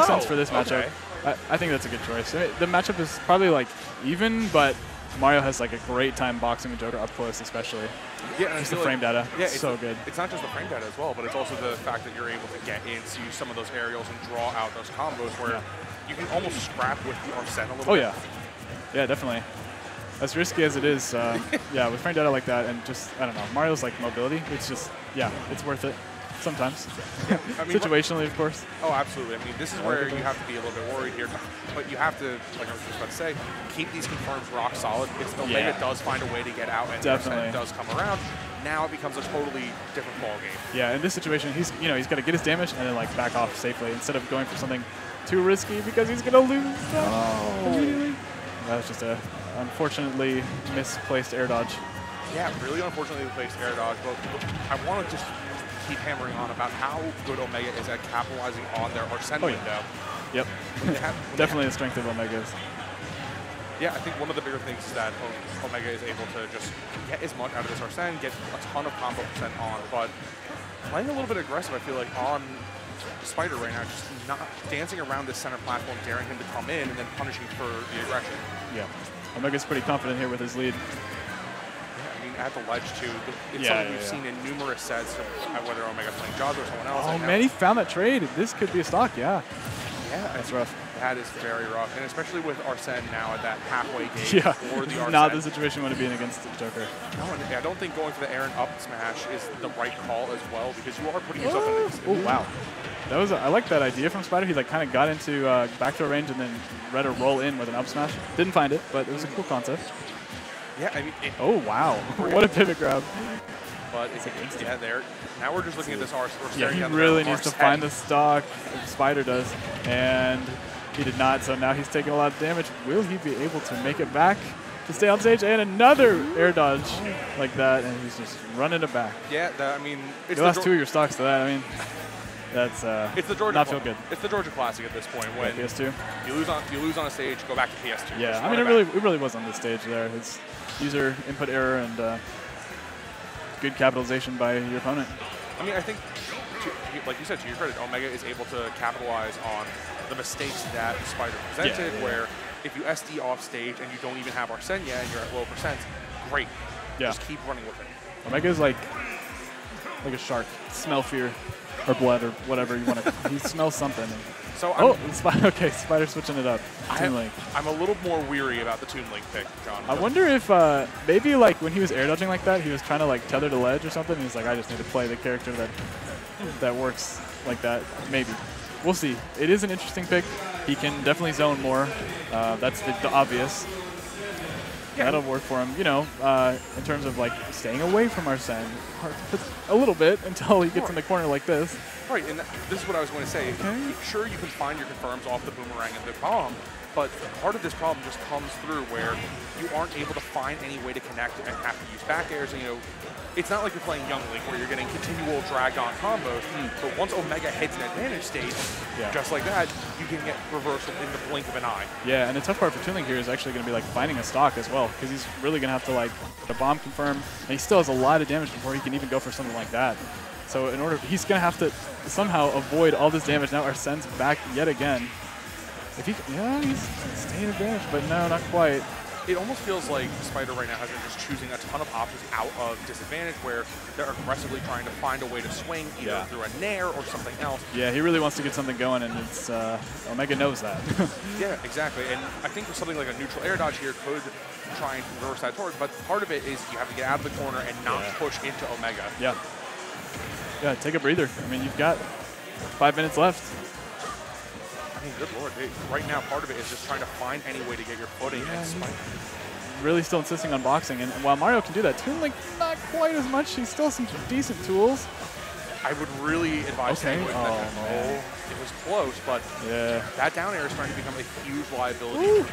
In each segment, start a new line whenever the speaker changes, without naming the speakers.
sense for this matchup.
Okay.
I think that's a good choice. The matchup is probably like even, but Mario has like a great time boxing with Joker up close, especially.
Yeah, and
just the frame data.
Yeah,
so good.
It's not just the frame data as well, but it's also the fact that you're able to get into some of those aerials and draw out those combos where you can almost scrap with the Arsene a little bit.
Oh, yeah. Yeah, definitely. As risky as it is, yeah, with frame data like that and just, I don't know, Mario's like mobility, it's just, yeah, it's worth it. Sometimes.
Yeah, I mean,
situationally, of course.
Oh, absolutely. I mean, this is where you have to be a little bit worried here, but you have to, like I was just about to say, keep these confirms rock solid. If Omega does find a way to get out and Arsene does come around, now it becomes a totally different ball game. Yeah,
in this situation, he's got to get his damage and then like back off safely instead of going for something too risky because he's gonna lose immediately. That's just a unfortunately misplaced air dodge.
Yeah, really unfortunately placed air dodge, but I want to just keep hammering on about how good Omega is at capitalizing on their Arsene window.
Yep. Definitely the strength of Omega's.
Yeah, I think one of the bigger things is that Omega is able to just get as much out of this Arsene, get a ton of combo percent on, but playing a little bit aggressive, I feel like, on Spider right now, just not dancing around this center platform, daring him to come in and then punishing for the aggression.
Yeah. Omega's pretty confident here with his lead.
At the ledge, too. It's something we've seen in numerous sets, whether Omega's playing Jaws or someone else.
Oh, man, he found that trade. This could be a stock, yeah.
Yeah.
That's rough.
That is very rough, and especially with Arsene now at that halfway game for the Arsene.
Not the situation you want to be in against the Joker.
No, and I don't think going for the Aaron up smash is the right call as well, because you are putting yourself in
a... Oh, wow. That was I like that idea from Spider. He like kind of got into back throw range and then read a roll in with an up smash. Didn't find it, but it was a cool concept.
Yeah, I mean...
oh, wow. What a pivot grab.
But it's there. Now we're just looking at this Arsene.
Yeah, he really needs to find the stock. Spider does. And he did not, so now he's taking a lot of damage. Will he be able to make it back to stay on stage? And another air dodge like that, and he's just running it back.
Yeah, I mean...
It's you lost 2 of your stocks to that. I mean... That's
it's the Georgia
not feel good.
It's the Georgia Classic at this point. When
PS2.
You lose on a stage, go back to PS2.
Yeah, I mean it really was on this stage there. It's user input error and good capitalization by your opponent.
I mean, I think, like you said, to your credit, Omega is able to capitalize on the mistakes that Spider presented. Where if you SD off stage and you don't even have Arsene yet and you're at low percent, great.
Yeah.
Just keep running with it.
Omega is like a shark. Smell fear. Or blood, or whatever you want to. He smells something.
So
okay, Spider switching it up. Toon Link.
I'm a little more weary about the Toon Link pick, John.
I wonder if maybe like when he was air dodging like that, he was trying to like tether to ledge or something. He's like, I just need to play the character that works like that. Maybe. We'll see. It is an interesting pick. He can definitely zone more. That's the obvious. Yeah. That'll work for him, you know, in terms of like staying away from Arsene a little bit until he gets in the corner like this.
Right, and this is what I was going to say.
Okay.
Sure, you can find your confirms off the boomerang and the bomb, but part of this problem just comes through where you aren't able to find any way to connect and have to use back airs. And, you know, it's not like you're playing Young Link where you're getting continual drag-on combos, but once Omega hits an advantage state, just like that, you can get reversal in the blink of an eye. Yeah, and the tough part for Toon Link here is actually going to be like finding a stock as well, because he's really going to have to like the bomb confirm, and he still has a lot of damage before he can even go for something like that. So in order, he's going to have to somehow avoid all this damage. Now Arsene's back yet again. If he, he's staying advantage, but no, not quite. It almost feels like Spider right now has been just choosing a ton of options out of disadvantage where they're aggressively trying to find a way to swing either through a nair or something else. Yeah, he really wants to get something going, and it's Omega knows that. Yeah, exactly. And I think something like a neutral air dodge here could try and reverse that torque, but part of it is you have to get out of the corner and not push into Omega. Yeah. Yeah, take a breather. I mean, you've got 5 minutes left. I mean, good lord. Right now, part of it is just trying to find any way to get your footing and spike. Really still insisting on boxing. And while Mario can do that, Toon Link not quite as much. He's still some decent tools. I would really advise staying with that. No. It was close, but that down air is starting to become a huge liability.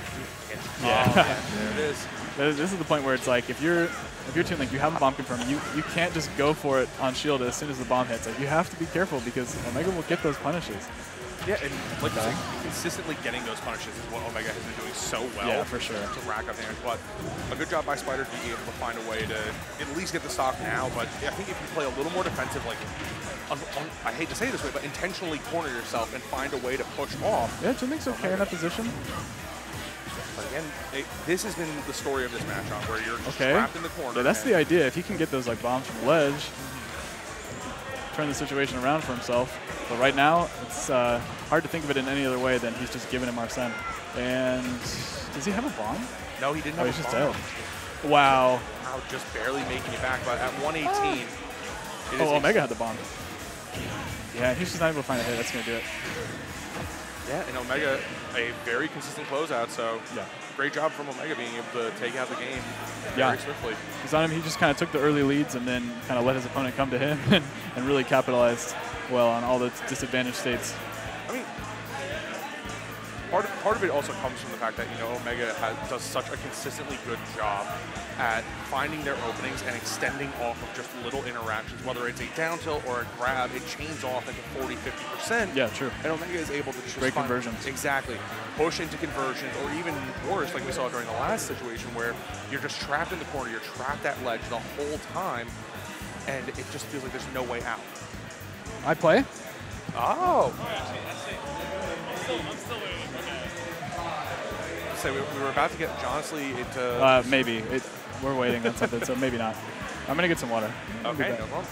Yeah. There it is. This is the point where it's like, if you're Toon Link, you have a bomb confirmed, you can't just go for it on shield as soon as the bomb hits. Like, you have to be careful because Omega will get those punishes. Yeah, and like you say, consistently getting those punishes is what Omega has been doing so well.
Yeah, for sure.
To rack up damage. But a good job by Spider to be able to find a way to at least get the stock now. But I think if you play a little more defensive, like, I hate to say it this way, but intentionally corner yourself and find a way to push off.
Yeah, Jinming's okay in that position.
But again, this has been the story of this matchup, where you're trapped in the corner.
Yeah, that's the idea. If he can get those like bombs from the ledge, turn the situation around for himself. But right now, it's hard to think of it in any other way than he's just giving him Arsene. And does he have a bomb?
No, he didn't have a bomb.
He's just dead. Wow.
Wow, just barely making it back. But at 118,
Omega had the bomb. Yeah, he's just not able to find a hit. That's going to do it.
Yeah, and Omega, a very consistent closeout. So
yeah,
great job from Omega being able to take out the game very swiftly.
Because on him, he just kind of took the early leads and then kind of let his opponent come to him and really capitalized well on all the disadvantaged states.
I mean, part of it also comes from the fact that, Omega does such a consistently good job at finding their openings and extending off of just little interactions, whether it's a down tilt or a grab, it chains off into 40–50%.
Yeah, true.
And Omega is able to just
great conversions.
Exactly. Push into conversions, or even worse, like we saw during the last situation where you're just trapped in the corner, you're trapped at ledge the whole time, and it just feels like there's no way out.
I play?
Oh. So we were about to get Johnsley into...
maybe. We're waiting on something, so maybe not. I'm going to get some water.
Okay, no problem.